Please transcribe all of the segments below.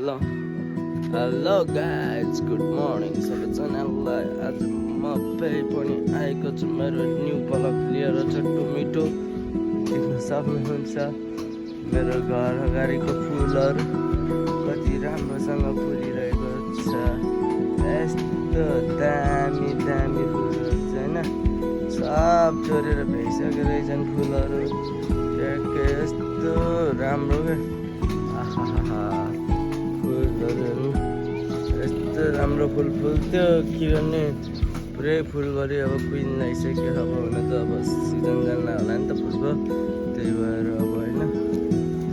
Hello guys good morning सबैजनालाई। आज म फेरि पनि आएको छु मेरो न्यू ब्लग लिएर। छोटो मिठो देख्न सक्नुहुन्छ मेरो घर अगाडिको फुलहरू कति राम्रोसँग फुलिरहेको छ। यस्तो दामी दामी फुलहरू छ होइन, सब चोरेर भइसकेको रहेछन् फुलहरू। यस्तो राम्रो क्या, आहा फुलहरू यस्तो राम्रो फुल फुल्थ्यो के गर्ने, पुरै फुलभरि अब कुहिन लागिसक्यो। अब हुन त अब सिजन जान्न होला नि त फुलको, त्यही भएर अब होइन,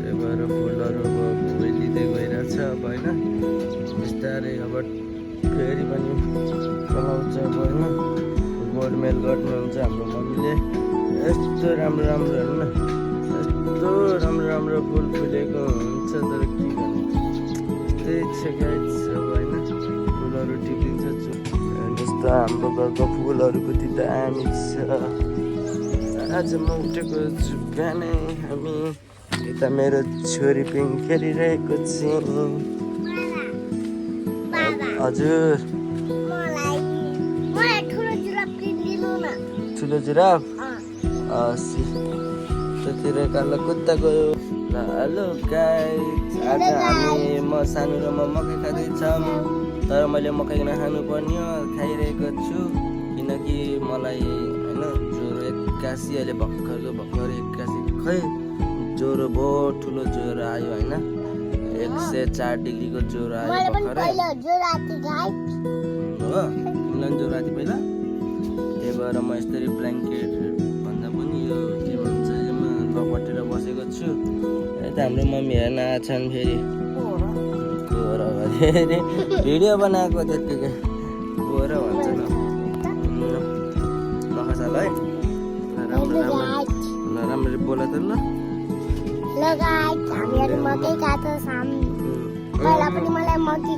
त्यही भएर फुलहरू अब लिँदै गइरहेछ अब होइन। बिस्तारै अब फेरि पनि चलाउँछ अब होइन, गोडमेल गर्नुहुन्छ हाम्रो मम्मीले। यस्तो राम्रो राम्रो होइन, यस्तो राम्रो राम्रो फुल फुलेको हुन्छ, तर के गर्ने त्यही छ गाइस अब होइन। फुलहरू टिपिन्छ जस्तो हाम्रो घरको फुलहरू कति दामी छ। आज म उठेको छु बिहानै, हामी यता मेरो छोरी पनि खेलिरहेको छु। हजुर ठुलो जिराफ त्यतिर कालो कुत्ता गयो। हेलो गाइस, आज म सानो र म मकै खाँदैछौँ, तर मैले मकै नखानु पर्ने हो, खाइरहेको छु किनकि मलाई होइन ज्वरो 81 अहिले भर्खर 81 खै ज्वरो बहुत ठुलो ज्वरो आयो होइन, 104 डिग्रीको ज्वरो आयो भर्खरै हो। तिमीलाई ज्वरो आयो पहिला, त्यही भएर म यसरी ब्ल्याङ्केट भन्दा पनि यो के भन्छ यसमा लपटेर बसेको छु। यता हाम्रो मम्मी हेर्न आछन् फेरि, भिडियो बनाएको त्यत्तिकै गएर भन्छ नखसाल है, राम्ररी बोल त ल। हामीहरू मकै खाएको छौँ, पहिला पनि मलाई मकै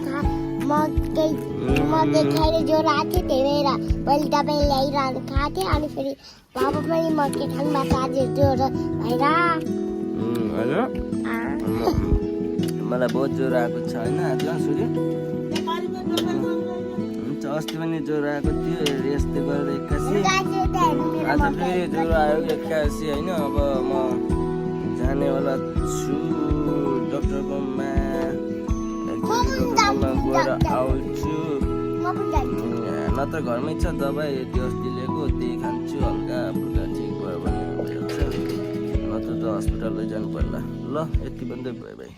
खाएर ज्वरो आएको थियो, त्यही भएर मैले दबाई ल्याइरहनु खाएको थिएँ। अनि फेरि बाबा पनि मकै खानु भएको आज ज्वरो भएर मलाई बहुत ज्वरो आएको छ होइन आज सुरु हुन्छ। अस्ति पनि ज्वरो आएको थियो, यस्तै गरेर 81, आज फेरि ज्वरो आयो 81 होइन। अब म जानेवाला छु डक्टरकोमा, गएर आउँछु। नत्र घरमै छ दबाई, त्यो अस्ति लिएको त्यही खान्छु, हल्का फुल्का ठिक भयो भने भइहाल्छ, नत्र त हस्पिटल लैजानु पर्ला। ल यति भन्दै भयो भाइ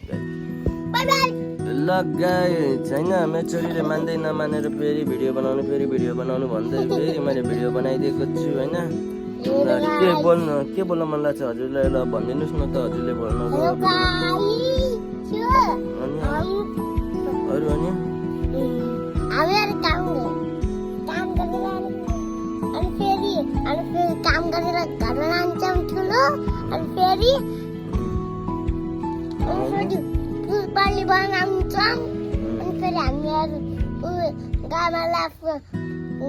ल गाइस होइन। मेरो छोरीले मान्दै नमानेर फेरि भिडियो बनाउनु भन्दै फेरि मैले भिडियो बनाइदिएको छु होइन। के बोल्न मन लाग्छ हजुरलाई, ल भनिदिनुहोस् न त, हजुरले भन्नु अरू अनि काम गरेर घरमा लान्छौँ ठुलो, अनि फेरि पानी बनाउँछौँ, अनि फेरि हामीहरू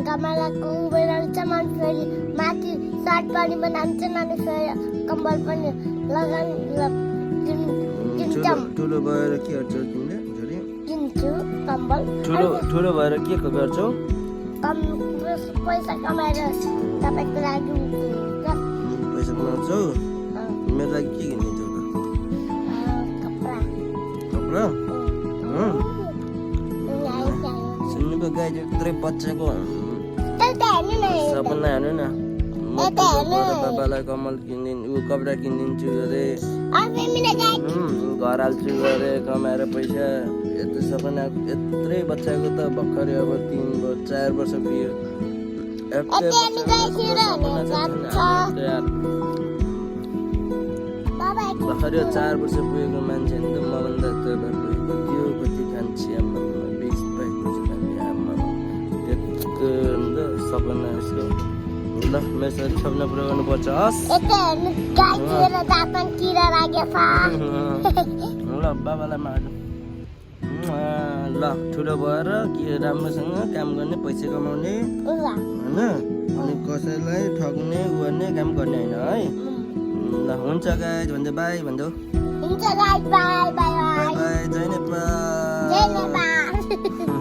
गमलाको बनाउँछौँ, अनि फेरि माथि सर्ट पनि बनाउँछौँ, अनि फेरि कम्बल पनि दिन्छौँ। ठुलो भएर के गर्छौ तिमीले छोरी? दिन्छु कम्बल। ठुलो भएर के गर्छौ? पैसा कमाएर तपाईँको लागि पैसा कमाउँछौ? मेरो लागि के किनिदिन्छौ त? कपडा सुन्नुको गाई यत्रै बच्चाको सपना हेर्नु न, म बाबालाई कम्बल कपडा किनिदिन्छु अरे, घर हाल्छु अरे कमाएर पैसा। यत्रो सपना यत्रै बच्चाको त भर्खरै अब 4 वर्ष पुग्यो। भर्खरै 4 वर्ष पुगेको मान्छे नि त मभन्दा त त्यो कति खान्छ 20-22 वर्ष खाने त्यस्तो सपना यसको। ल मेरो साथी सपना पुरा गर्नुपर्छ हस्। ल बाबालाई माग ल, ठुलो भएर के राम्रोसँग काम गर्ने, पैसा कमाउने होइन, अनि कसैलाई ठग्ने गर्ने काम गर्ने होइन है। ल हुन्छ गाइस भन्दै बाई भन्दौ। हुन्छ गाइस, बाई बाई बाई जय नेपाल। धन्यवाद